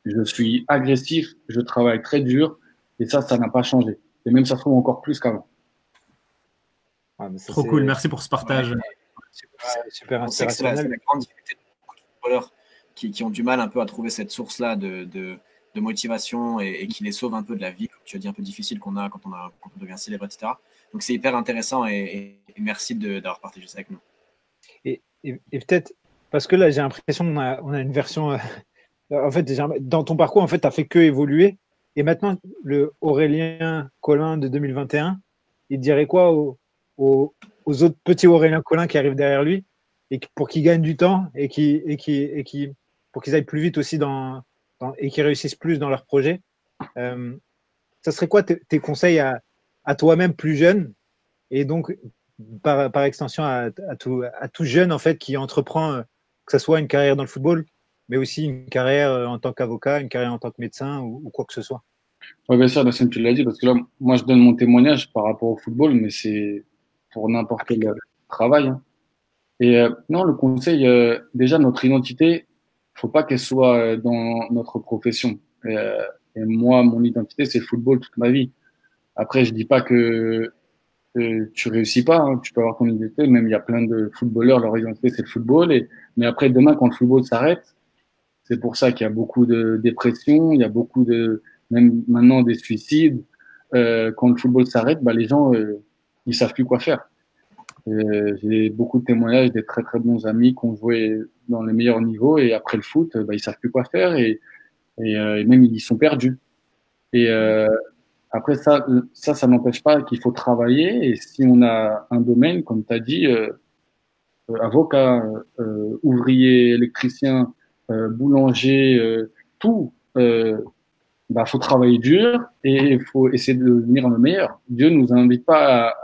je suis agressif, je travaille très dur, et ça n'a pas changé. Et même ça se trouve encore plus qu'avant. Trop cool, merci pour ce partage. Super On sait que c'est la grande difficulté de beaucoup de footballeurs qui ont du mal un peu à trouver cette source-là de motivation et qui les sauve un peu de la vie, comme tu as dit, un peu difficile qu'on a quand on devient célèbre, etc. Donc c'est hyper intéressant et merci d'avoir partagé ça avec nous. Et peut-être, parce que là, j'ai l'impression qu'on a une version. En fait, dans ton parcours, en fait, tu n'as fait que évoluer. Et maintenant, le Aurélien Collin de 2021, il dirait quoi aux autres petits Aurélien Collin qui arrivent derrière lui et pour qu'ils gagnent du temps et pour qu'ils aillent plus vite aussi et qu'ils réussissent plus dans leur projet. Ça serait quoi tes conseils à toi-même plus jeune et donc par extension à tout jeune en fait qui entreprend que ce soit une carrière dans le football, mais aussi une carrière en tant qu'avocat, une carrière en tant que médecin ou quoi que ce soit. Oui, bien sûr, Nassim, tu l'as dit, parce que là, moi, je donne mon témoignage par rapport au football, mais c'est pour n'importe quel travail. Hein. Et non, le conseil, déjà, notre identité, faut pas qu'elle soit dans notre profession. Et moi, mon identité, c'est le football toute ma vie. Après, je dis pas que tu réussis pas. Hein. Tu peux avoir ton identité. Même il y a plein de footballeurs, leur identité c'est le football. Mais après demain, quand le football s'arrête, c'est pour ça qu'il y a beaucoup de dépression, il y a beaucoup même maintenant des suicides. Quand le football s'arrête, bah les gens ils savent plus quoi faire. J'ai beaucoup de témoignages des très très bons amis qui ont joué dans les meilleurs niveaux et après le foot, bah ils savent plus quoi faire et même ils sont perdus. Et après ça n'empêche pas qu'il faut travailler. Et si on a un domaine, comme tu as dit, avocat, ouvrier, électricien, boulanger, tout, bah faut travailler dur et il faut essayer de devenir le meilleur. Dieu nous invite pas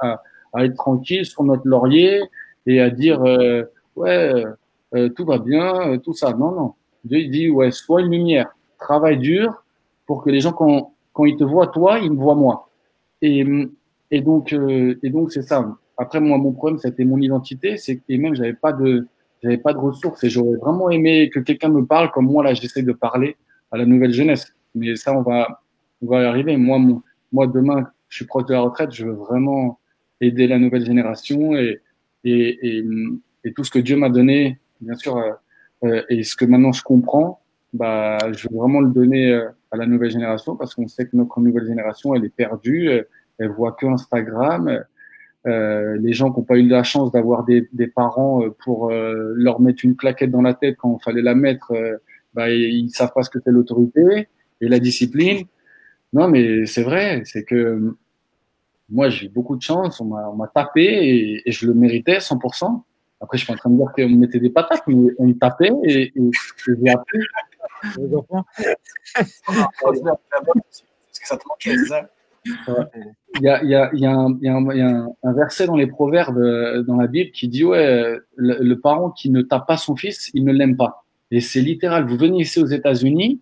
à être tranquille sur notre laurier et à dire ouais tout va bien, tout ça. Non non. Dieu il dit ouais sois une lumière, travaille dur pour que les gens quand ils te voient toi, ils me voient moi. Et donc c'est ça. Après moi mon problème c'était mon identité, c'est et même j'avais pas de ressources et j'aurais vraiment aimé que quelqu'un me parle comme moi là j'essaie de parler à la nouvelle jeunesse. Mais ça on va y arriver. Moi demain je suis proche de la retraite, je veux vraiment aider la nouvelle génération et, et tout ce que Dieu m'a donné, bien sûr, et ce que maintenant je comprends, bah, je veux vraiment le donner à la nouvelle génération parce qu'on sait que notre nouvelle génération, elle est perdue, elle voit que Instagram. Les gens qui n'ont pas eu la chance d'avoir des parents pour leur mettre une claquette dans la tête quand il fallait la mettre, bah, ils savent pas ce que c'est l'autorité et la discipline. Non, mais c'est vrai, c'est que moi, j'ai eu beaucoup de chance, on m'a tapé et je le méritais 100%. Après, je suis pas en train de dire qu'on me mettait des patates, mais on me tapait et j'ai appris. Les enfants. Parce que ça te manquait, c'est ça? Il y a un verset dans les Proverbes, dans la Bible, qui dit ouais, le parent qui ne tape pas son fils, il ne l'aime pas. Et c'est littéral. Vous venez ici aux États-Unis,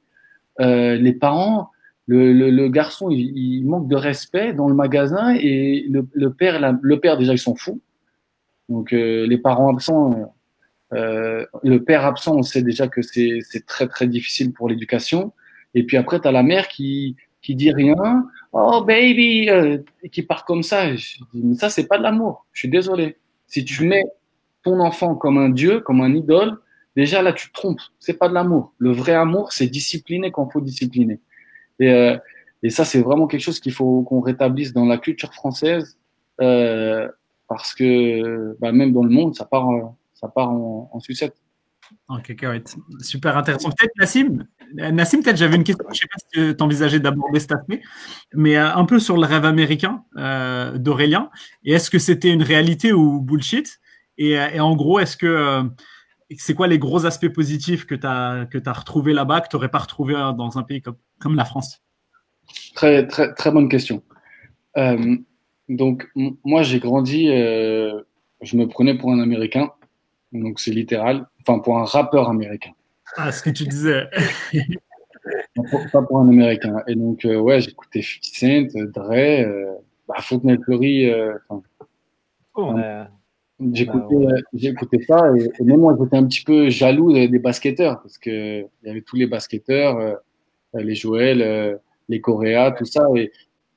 les parents, le garçon, il manque de respect dans le magasin et le père déjà, ils s'en fout. Donc les parents absents, le père absent, on sait déjà que c'est très très difficile pour l'éducation. Et puis après, tu as la mère qui dit rien, oh baby, et qui part comme ça. Je dis, mais ça, c'est pas de l'amour. Je suis désolé. Si tu mets ton enfant comme un dieu, comme un idole, déjà là, tu te trompes. C'est pas de l'amour. Le vrai amour, c'est discipliner quand il faut discipliner. Et ça, c'est vraiment quelque chose qu'il faut qu'on rétablisse dans la culture française, parce que bah, même dans le monde, ça part en sucette. Ok, correct. Super intéressant. Peut-être Nassim, peut-être j'avais une question, je ne sais pas si tu envisageais d'aborder cet aspect, mais un peu sur le rêve américain d'Aurélien. Et est-ce que c'était une réalité ou bullshit? Et en gros, est-ce que c'est quoi les gros aspects positifs que tu as retrouvés là-bas, que tu n'aurais pas retrouvé dans un pays comme la France? Très, très, très bonne question. Donc, moi, j'ai grandi, je me prenais pour un Américain. Donc, c'est littéral. Enfin, pour un rappeur américain. Ah, ce que tu disais. Pas pour un Américain. Et donc, ouais, j'écoutais 50 Cent, Dre, Fontenay-Fleury. J'écoutais ça. Et même moi, j'étais un petit peu jaloux des basketteurs. Parce que il y avait tous les basketteurs, les Joël, les Correa, tout ça.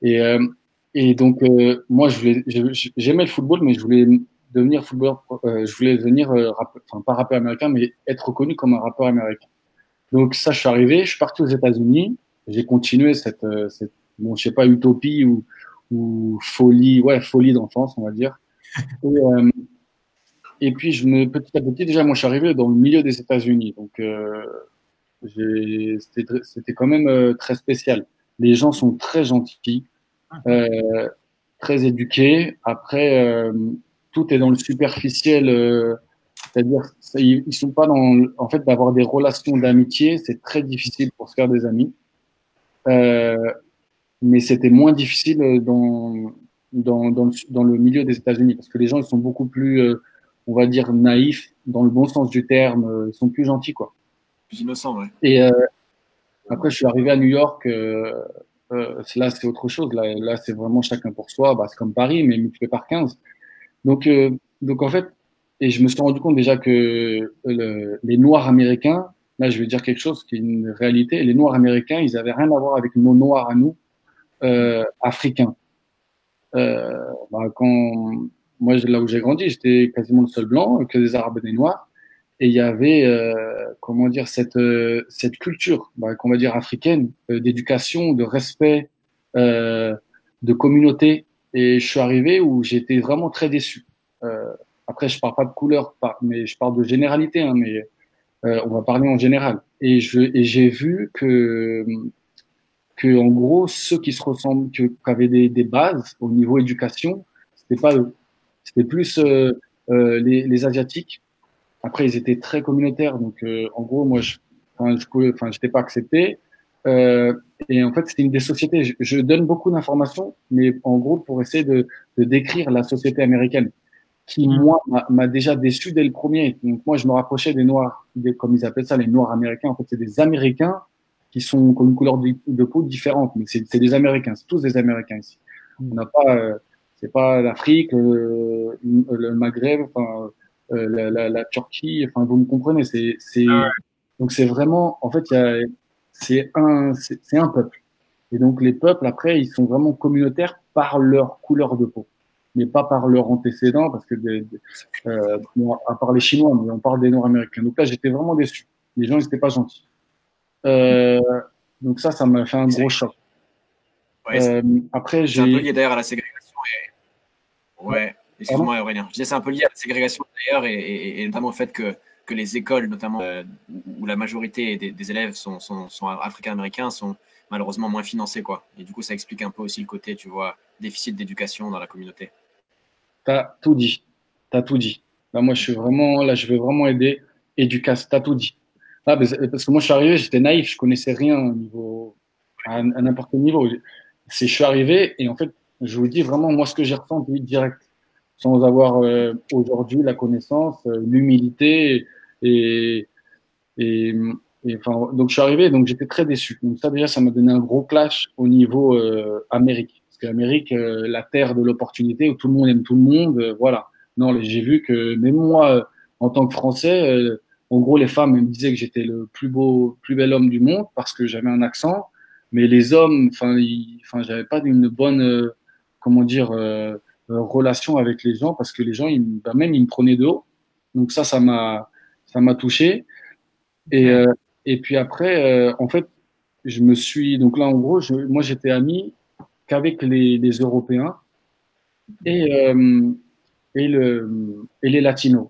Et donc, moi, j'aimais le football, mais je voulais devenir footballeur, je voulais devenir enfin pas rappeur américain, mais être reconnu comme un rappeur américain. Donc ça, je suis arrivé, je suis parti aux États-Unis, j'ai continué cette bon, je sais pas, utopie ou folie, ouais, folie d'enfance, on va dire. Et puis petit à petit, déjà, moi, je suis arrivé dans le milieu des États-Unis, donc c'était quand même très spécial. Les gens sont très gentils, très éduqués. Après, tout est dans le superficiel, c'est-à-dire ils sont pas dans en fait d'avoir des relations d'amitié, c'est très difficile pour se faire des amis, mais c'était moins difficile dans le milieu des États-Unis parce que les gens ils sont beaucoup plus on va dire naïfs dans le bon sens du terme, ils sont plus gentils quoi. Plus innocent, ouais. Et après je suis arrivé à New York, là c'est autre chose, là c'est vraiment chacun pour soi, bah, c'est comme Paris mais multiplié par 15. Donc en fait, et je me suis rendu compte déjà que les Noirs américains, là je vais dire quelque chose qui est une réalité, les Noirs américains, ils avaient rien à voir avec nos Noirs à nous, africains. Quand moi, là où j'ai grandi, j'étais quasiment le seul blanc, que des Arabes et des Noirs. Et il y avait, comment dire, cette culture, qu'on va dire africaine, d'éducation, de respect, euh, de communauté. Et je suis arrivé où j'étais vraiment très déçu. Après, je parle pas de couleur, mais je parle de généralité, hein, mais on va parler en général. Et j'ai vu que en gros, ceux qui se ressemblent, qui avaient des bases au niveau éducation, c'était pas eux. C'était plus les Asiatiques. Après, ils étaient très communautaires, donc en gros, moi, j'étais pas accepté. Euh, et en fait, c'était une des sociétés. Je donne beaucoup d'informations, mais en gros, pour essayer de décrire la société américaine, qui moi m'a déjà déçu dès le premier. Donc moi, je me rapprochais des Noirs, comme ils appellent ça, les Noirs américains. En fait, c'est des Américains qui ont une couleur de peau différente, mais c'est des Américains, c'est tous des Américains ici. On n'a pas, c'est pas l'Afrique, le Maghreb, enfin la Turquie, enfin vous me comprenez, donc c'est vraiment, en fait, c'est un peuple. Et donc les peuples après, ils sont vraiment communautaires par leur couleur de peau, mais pas par leur antécédent, parce que bon, à part les Chinois, mais on parle des Nord-Américains. Donc là, j'étais vraiment déçu. Les gens, ils n'étaient pas gentils. Euh, donc ça m'a fait un gros choc. Ouais, après, c'est un peu lié d'ailleurs à la ségrégation. Ouais, excuse-moi Aurélien. Je disais c'est un peu lié à la ségrégation d'ailleurs et notamment au fait que les écoles, notamment où la majorité des élèves sont africains-américains, sont malheureusement moins financés, quoi. Et du coup, ça explique un peu aussi le côté, tu vois, déficit d'éducation dans la communauté. T'as tout dit. T'as tout dit. Là, moi, je veux vraiment aider. Éducation, t'as tout dit. Là, parce que moi, je suis arrivé, j'étais naïf, je connaissais rien au niveau, à n'importe quel niveau. Je suis arrivé et en fait, je vous dis vraiment, moi, ce que j'ai ressenti direct, sans avoir aujourd'hui la connaissance, l'humilité et, et, enfin, donc je suis arrivé, donc j'étais très déçu. Donc ça, déjà, ça m'a donné un gros clash au niveau Amérique. Parce que l'Amérique, la terre de l'opportunité où tout le monde aime tout le monde, voilà. Non, j'ai vu que même moi, en tant que Français, en gros, les femmes elles me disaient que j'étais le plus beau, plus bel homme du monde parce que j'avais un accent. Mais les hommes, enfin, j'avais pas une bonne, comment dire, relation avec les gens parce que les gens, même ils me prenaient de haut. Donc ça m'a touché. Et, et puis après, en fait, donc là, en gros, moi, j'étais ami qu'avec les Européens et, et les Latinos.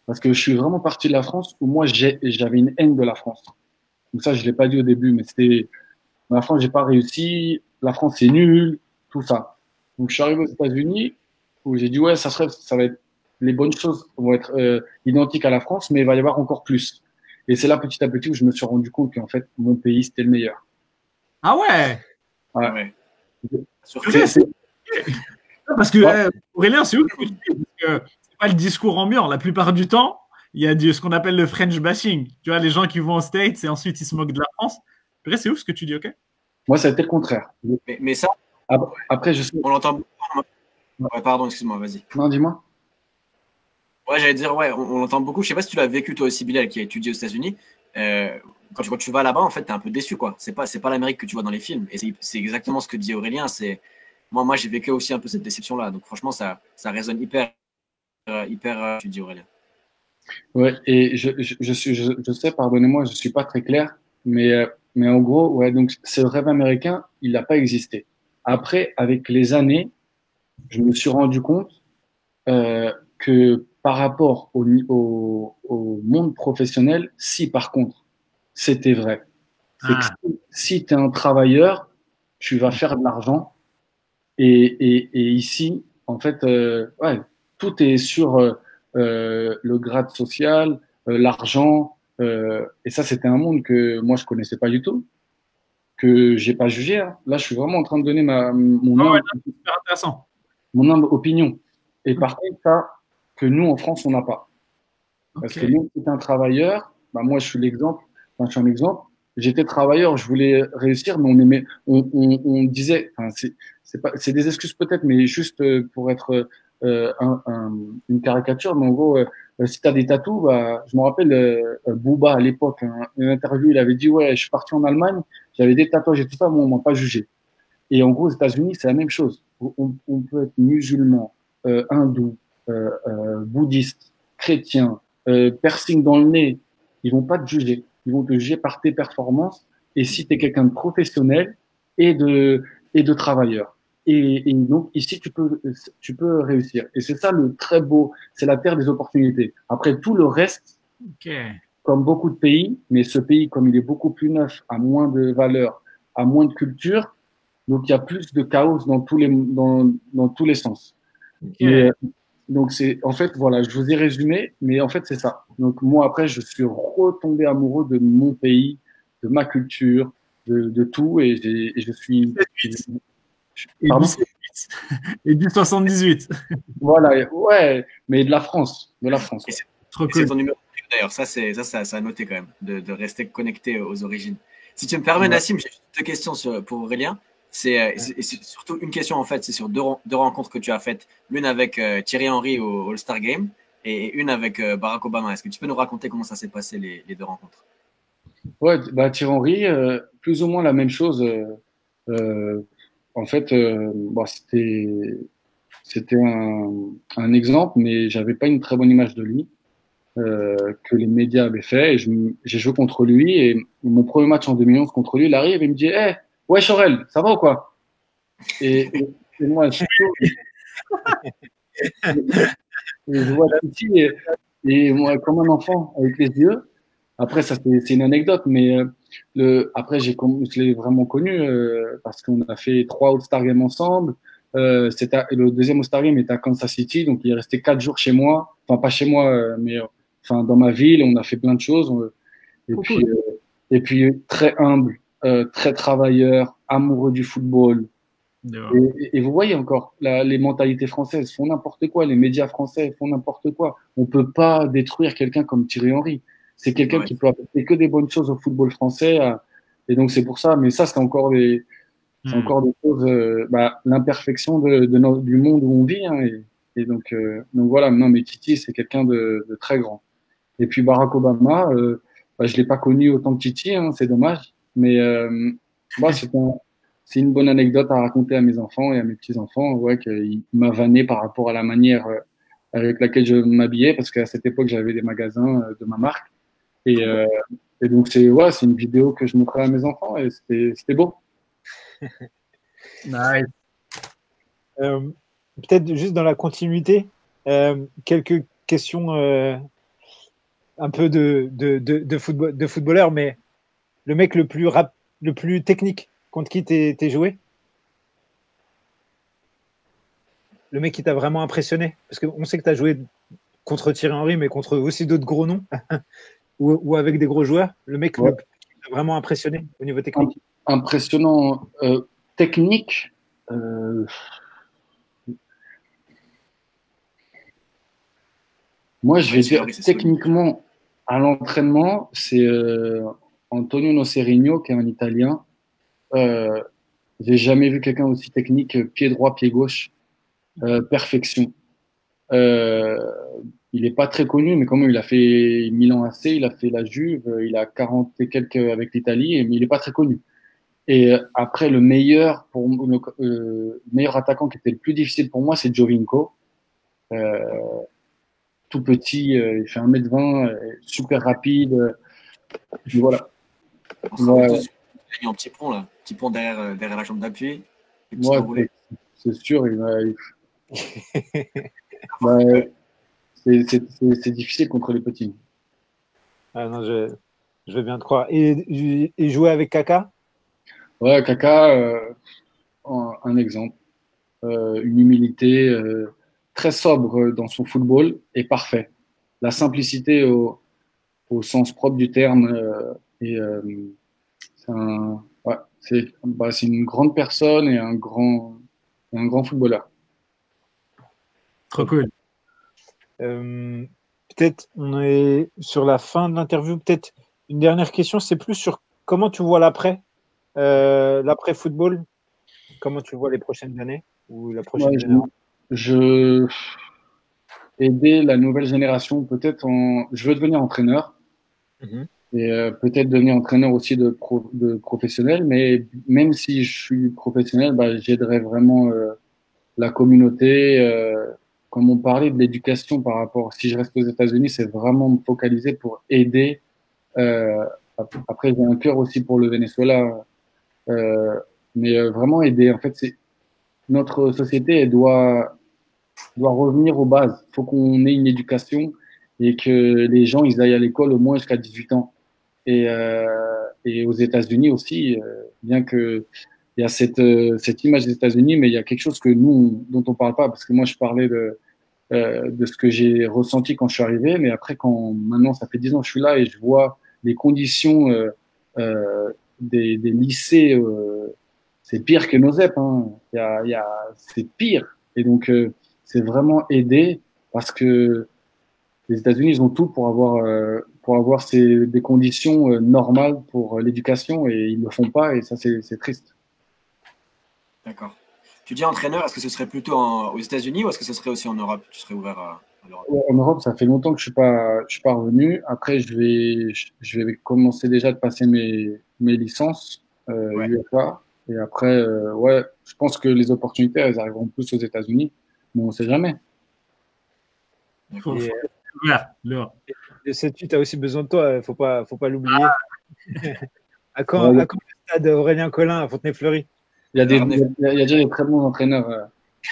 Parce que je suis vraiment parti de la France où moi, j'avais une haine de la France. Donc ça, je l'ai pas dit au début, mais la France, j'ai pas réussi. La France, c'est nul, tout ça. Donc, je suis arrivé aux États-Unis où j'ai dit, ouais, ça va être, les bonnes choses vont être identiques à la France, mais il va y avoir encore plus. Et c'est là, petit à petit, où je me suis rendu compte qu'en fait, mon pays, c'était le meilleur. Ah ouais. Ouais. Parce que Aurélien, c'est ouf que tu dis, parce que c'est pas le discours ambiant. La plupart du temps, il y a ce qu'on appelle le French bashing. Tu vois, les gens qui vont aux States et ensuite ils se moquent de la France. Après, c'est ouf ce que tu dis, ok? Moi, ça a été le contraire. Mais ça, après, je sais. on l'entend beaucoup. Ouais, pardon, excuse-moi, vas-y. Non, dis-moi. Ouais, j'allais dire, ouais, on l'entend beaucoup. Je sais pas si tu l'as vécu toi aussi, Bilal, qui a étudié aux États-Unis. Quand tu vas là-bas, en fait, t'es un peu déçu, quoi. C'est pas l'Amérique que tu vois dans les films. Et c'est exactement ce que dit Aurélien. Moi, j'ai vécu aussi un peu cette déception-là. Donc, franchement, ça résonne hyper, tu dis Aurélien. Ouais, et je sais, pardonnez-moi, je suis pas très clair, mais en gros, ouais, donc ce rêve américain, il n'a pas existé. Après, avec les années, je me suis rendu compte que par rapport au monde professionnel, si par contre, c'était vrai. C'est que si tu es un travailleur, tu vas faire de l'argent. Et ici, en fait, ouais, tout est sur le grade social, l'argent. Et ça, c'était un monde que moi, je connaissais pas du tout, que j'ai pas jugé. Hein. Là, je suis vraiment en train de donner mon humble opinion. Et par contre, ça, que nous, en France, on n'a pas. Parce que nous, si tu es un travailleur, bah, moi, je suis l'exemple. Enfin, je suis un exemple. J'étais travailleur, je voulais réussir, mais on disait, enfin, c'est des excuses peut-être, mais juste pour être une caricature. Mais en gros, si tu as des tatous, bah, je me rappelle Booba à l'époque, une interview, il avait dit, ouais, je suis parti en Allemagne, j'avais des tatouages et tout ça, mais on m'a pas jugé. Et en gros, aux États-Unis, c'est la même chose. On peut être musulman, hindou, bouddhiste, chrétien, piercing dans le nez. Ils vont pas te juger. Ils vont te juger par tes performances et si tu es quelqu'un de professionnel et de travailleur. Et donc, ici, tu peux réussir. Et c'est ça le très beau. C'est la terre des opportunités. Après, tout le reste, comme beaucoup de pays, mais ce pays, comme il est beaucoup plus neuf, a moins de valeur, a moins de culture, donc il y a plus de chaos dans tous les sens. Mais, donc en fait, voilà, je vous ai résumé, mais en fait, c'est ça. Donc moi, après, je suis retombé amoureux de mon pays, de ma culture, de tout, et je suis. Pardon? Et du 78. Voilà, ouais, mais de la France, de la France. C'est ton numéro d'ailleurs, ça a noté quand même, de rester connecté aux origines. Si tu me permets, Nassim, j'ai deux questions pour Aurélien. C'est surtout une question en fait, c'est sur deux rencontres que tu as faites, l'une avec Thierry Henry au All-Star Game et une avec Barack Obama. Est-ce que tu peux nous raconter comment ça s'est passé les deux rencontres? Ouais, bah Thierry Henry, plus ou moins la même chose. En fait, bon, c'était un exemple, mais j'avais pas une très bonne image de lui que les médias avaient fait. Et j'ai joué contre lui et mon premier match en 2011 contre lui, il arrive et il me dit, hey, ouais, Chorel, ça va ou quoi? Et moi, je suis et je vois Titi et moi, comme un enfant, avec les yeux. Après, ça, c'est une anecdote, mais après, je l'ai vraiment connu parce qu'on a fait 3 All-Star Games ensemble. Le deuxième All-Star Game était à Kansas City, donc il est resté 4 jours chez moi. Enfin, pas chez moi, mais enfin dans ma ville. On a fait plein de choses. Et puis très humble, très travailleur, amoureux du football. Et vous voyez encore, les mentalités françaises font n'importe quoi, les médias français font n'importe quoi. On peut pas détruire quelqu'un comme Thierry Henry. C'est quelqu'un qui peut apporter que des bonnes choses au football français. Et donc c'est pour ça. Mais ça, c'est encore des choses, l'imperfection du monde où on vit. Hein, et donc voilà. Non, mais Titi, c'est quelqu'un de très grand. Et puis Barack Obama, je l'ai pas connu autant que Titi, hein, c'est dommage. Mais c'est une bonne anecdote à raconter à mes enfants et à mes petits-enfants. Ouais, qu'il m'a vanné par rapport à la manière avec laquelle je m'habillais, parce qu'à cette époque, j'avais des magasins de ma marque. Et donc, c'est une vidéo que je montrais à mes enfants et c'était beau. Nice. Peut-être juste dans la continuité, quelques questions un peu de footballeur, mais le mec le plus technique contre qui t'es joué? Le mec qui t'a vraiment impressionné? Parce qu'on sait que tu as joué contre Thierry Henry, mais contre aussi d'autres gros noms ou avec des gros joueurs. Le mec qui t'a vraiment impressionné au niveau technique? Impressionnant. Technique. Moi, je vais dire techniquement, à l'entraînement, c'est Antonio Nocerino, qui est un Italien. J'ai jamais vu quelqu'un aussi technique, pied droit, pied gauche, perfection. Il est pas très connu, mais quand même, il a fait Milan AC, il a fait la Juve, il a 40 et quelques avec l'Italie, mais il est pas très connu. Et après, le meilleur attaquant qui était le plus difficile pour moi, c'est Giovinco. Tout petit, il fait 1m20, super rapide. Voilà. Il y a un petit pont là, petit pont derrière la jambe d'appui. C'est sûr, c'est difficile contre les petits. Ah non, je veux bien te croire. Et jouer avec Kaka? Ouais, Kaka, un exemple. Une humilité, très sobre dans son football et parfait. La simplicité au sens propre du terme. C'est une grande personne et un grand footballeur. Trop cool. Peut-être on est sur la fin de l'interview. Peut-être une dernière question, c'est plus sur comment tu vois l'après football. Comment tu vois les prochaines années ou la prochaine génération? Aider la nouvelle génération, peut-être je veux devenir entraîneur. et peut-être devenir entraîneur aussi de professionnel. Mais même si je suis professionnel, bah, j'aiderais vraiment la communauté. Comme on parlait de l'éducation par rapport, si je reste aux États-Unis, c'est vraiment me focaliser pour aider. Euh, Après, j'ai un cœur aussi pour le Venezuela, mais vraiment aider. En fait, c'est notre société, elle doit revenir aux bases. Il faut qu'on ait une éducation et que les gens ils aillent à l'école au moins jusqu'à 18 ans. Et aux États-Unis aussi, bien que il y a cette image des États-Unis, mais il y a quelque chose que nous, dont on parle pas, parce que moi, je parlais de ce que j'ai ressenti quand je suis arrivé, mais après, maintenant, ça fait 10 ans que je suis là et je vois les conditions des lycées, c'est pire que nos ZEP, hein. C'est pire. Et donc, c'est vraiment aider parce que les États-Unis, ils ont tout pour avoir des conditions normales pour l'éducation et ils le font pas et ça, c'est triste. D'accord. Tu dis entraîneur, est-ce que ce serait plutôt aux États-Unis ou est-ce que ce serait aussi en Europe? Tu serais ouvert à l'Europe? Ouais, en Europe, ça fait longtemps que je suis pas revenu. Après, je vais commencer déjà de passer mes licences Ouais. UFA. Et après, ouais, je pense que les opportunités, elles arriveront plus aux États-Unis, mais on sait jamais. D'accord. Et, L'heure. de cette tu as aussi besoin de toi, faut pas l'oublier. À quand, Ouais. à quand le stade Aurélien Collin à Fontenay-Fleury? Il y a déjà des très bons entraîneurs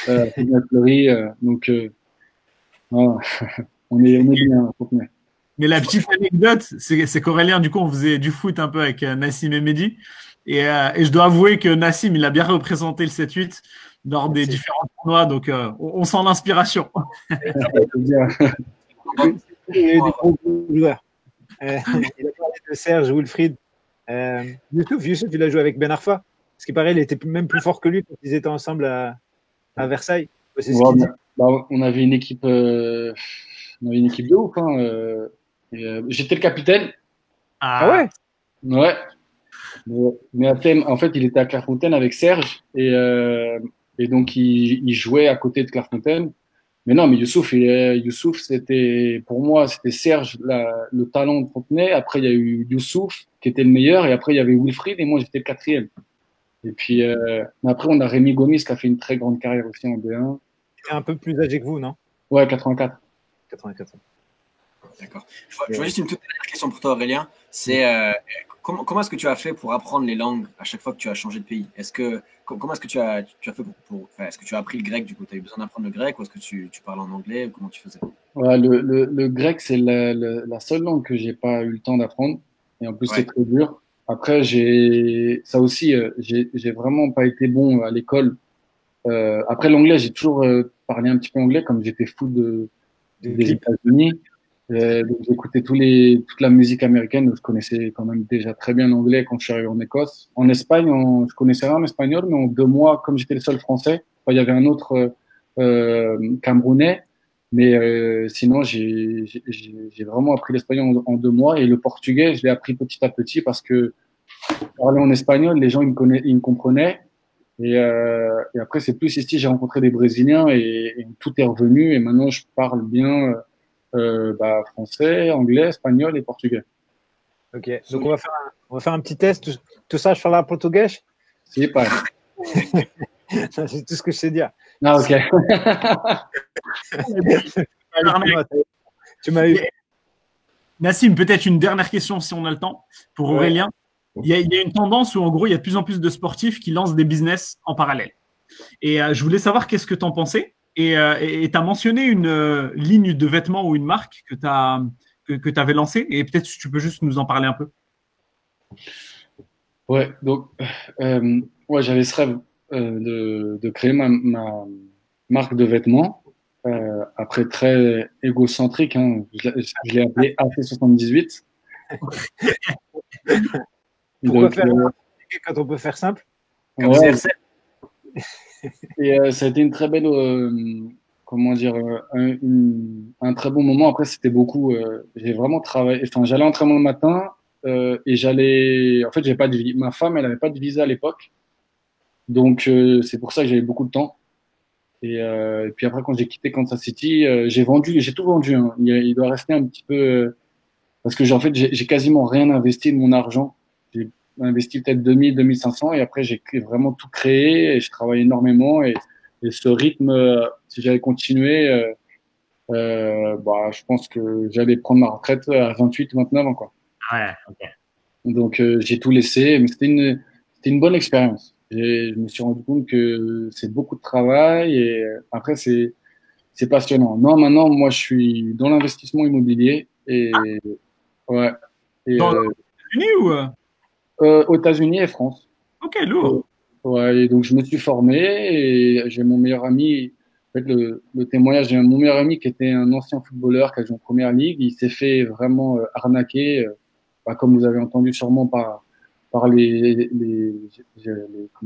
à Fontenay-Fleury, donc ouais, on est bien. Mais la petite anecdote, c'est qu'Aurélien, du coup, on faisait du foot un peu avec Nassim et Mehdi. Et je dois avouer que Nassim, il a bien représenté le 7-8 lors des différents tournois. Donc, on sent l'inspiration. Il y a eu des gros joueurs. Il a parlé de Serge, Wilfried. Youssouf, il a joué avec Ben Arfa. Ce qui paraît, il était même plus fort que lui quand ils étaient ensemble à Versailles. C'est ce Ouais, qu'il dit. bah, on avait une équipe de ouf. Hein, j'étais le capitaine. Ah ouais? Ouais. Mais en fait, il était à Clairefontaine avec Serge et donc il jouait à côté de Clairefontaine. Mais non, mais Youssouf, c'était pour moi, c'était Serge, le talent de Fontenay. Après, il y a eu Youssouf qui était le meilleur et après il y avait Wilfried et moi j'étais le quatrième. Et puis après, on a Rémi Gomis qui a fait une très grande carrière aussi en B1. Il est un peu plus âgé que vous, non? Ouais, 84. 84. D'accord. Je vois juste une toute dernière question pour toi, Aurélien. C'est comment est-ce que tu as fait pour apprendre les langues à chaque fois que tu as changé de pays? Comment est-ce que tu as fait enfin, est-ce que tu as appris le grec du coup? Tu as eu besoin d'apprendre le grec ou est-ce que tu parles en anglais? Comment tu faisais? Ouais, le grec, c'est la seule langue que j'ai pas eu le temps d'apprendre. Et en plus, c'est Ouais. très dur. Après, j'ai vraiment pas été bon à l'école. Après, l'anglais, j'ai toujours parlé un petit peu anglais, comme j'étais fou des États-Unis. Donc, j'écoutais toute la musique américaine, donc je connaissais quand même déjà très bien l'anglais quand je suis arrivé en Écosse. En Espagne, je connaissais rien en espagnol, mais en 2 mois, comme j'étais le seul français, enfin, il y avait un autre Camerounais, mais sinon, j'ai vraiment appris l'espagnol en 2 mois et le portugais, je l'ai appris petit à petit parce que parler en espagnol, les gens ils me comprenaient. Et après, c'est plus ici, j'ai rencontré des Brésiliens et tout est revenu. Et maintenant, je parle bien bah, français, anglais, espagnol et portugais. Ok, donc on va faire un petit test. Tout ça, je parle portugais? C'est pas. C'est tout ce que je sais dire. Ah, ok. Tu m'as eu. Nassim, peut-être une dernière question si on a le temps pour Aurélien. Il y a une tendance où en gros, il y a de plus en plus de sportifs qui lancent des business en parallèle. Et je voulais savoir qu'est-ce que tu en pensais. Et tu as mentionné une ligne de vêtements ou une marque que avais lancée. Et peut-être si tu peux juste nous en parler un peu. Ouais, donc, ouais, j'avais ce rêve de créer ma marque de vêtements. Après, très égocentrique, hein, je l'ai appelé AC78. Pourquoi faire quand on peut faire simple? Ouais. Et ça a été une très belle, comment dire, un très bon moment. Après, c'était beaucoup. J'ai vraiment travaillé. Enfin, j'allais à l'entraînement le matin et j'allais. En fait, j'avais pas de ma femme, elle avait pas de visa à l'époque, donc c'est pour ça que j'avais beaucoup de temps. Et puis après, quand j'ai quitté Kansas City, j'ai tout vendu. Hein. Il doit rester un petit peu parce que en fait, j'ai quasiment rien investi de mon argent. J'ai investi peut-être 2000, 2500 et après, j'ai vraiment tout créé et je travaille énormément et ce rythme, si j'avais continué, bah, je pense que j'allais prendre ma retraite à 28, 29 ans, quoi. Ouais, ok. Donc, j'ai tout laissé, mais c'était une bonne expérience. Je me suis rendu compte que c'est beaucoup de travail et après, c'est passionnant. Non, maintenant, moi, je suis dans l'investissement immobilier et, ouais. Et, Dans les États-Unis ou aux États-Unis et France. Ok, lourd. Ouais, et donc, je me suis formé et j'ai mon meilleur ami. En fait, le témoignage, j'ai mon meilleur ami qui était un ancien footballeur qui a joué en première ligue. Il s'est fait vraiment arnaquer, bah, comme vous avez entendu sûrement par comment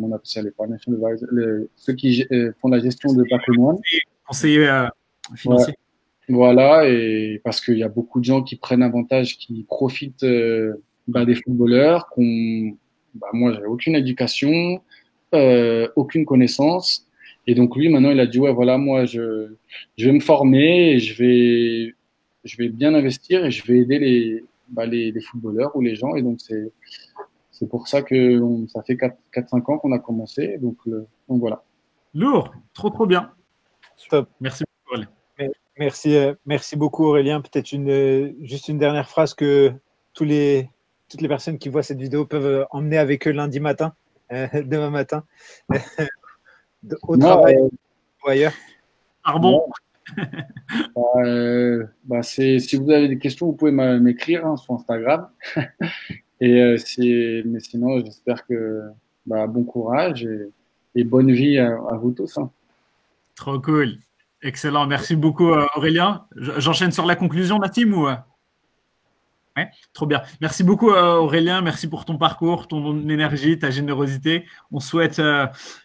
on appelle ça, les financial advisors, ceux qui font la gestion de patrimoine. Conseiller financier. Ouais, voilà, et parce qu'il y a beaucoup de gens qui prennent avantage, qui profitent bah, des footballeurs, bah, moi, j'ai aucune éducation, aucune connaissance. Et donc, lui, maintenant, il a dit, ouais, voilà, moi, je vais me former et je vais bien investir et je vais aider les footballeurs ou les gens. Et donc, c'est pour ça que ça fait 4-5 ans qu'on a commencé. Donc voilà. Lourd. Trop bien. Top. Merci beaucoup, Aurélien. Merci beaucoup, Aurélien. Peut-être juste une dernière phrase que toutes les personnes qui voient cette vidéo peuvent emmener avec eux lundi matin, demain matin, au travail ou ailleurs. Arbon. Bah, si vous avez des questions, vous pouvez m'écrire sur Instagram. Mais sinon, j'espère que bah, bon courage et bonne vie à vous tous. Hein. Trop cool. Excellent. Merci beaucoup, Aurélien. J'enchaîne sur la conclusion, Natim, ou ouais, trop bien. Merci beaucoup, Aurélien. Merci pour ton parcours, ton énergie, ta générosité. On souhaite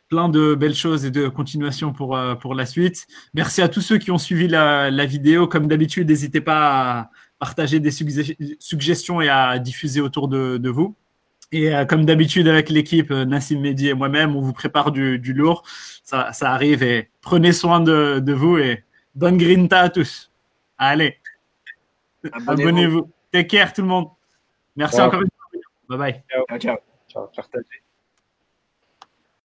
plein de belles choses et de continuation pour la suite. Merci à tous ceux qui ont suivi la vidéo. Comme d'habitude, n'hésitez pas à partager des suggestions et à diffuser autour de vous. Et comme d'habitude avec l'équipe, Nassim Mehdi et moi-même, on vous prépare du lourd. Ça arrive et prenez soin de vous et bonne grinta à tous. Allez, abonnez-vous. Take care tout le monde. Merci encore une fois. Bye bye. Ciao. Ciao. Partagez.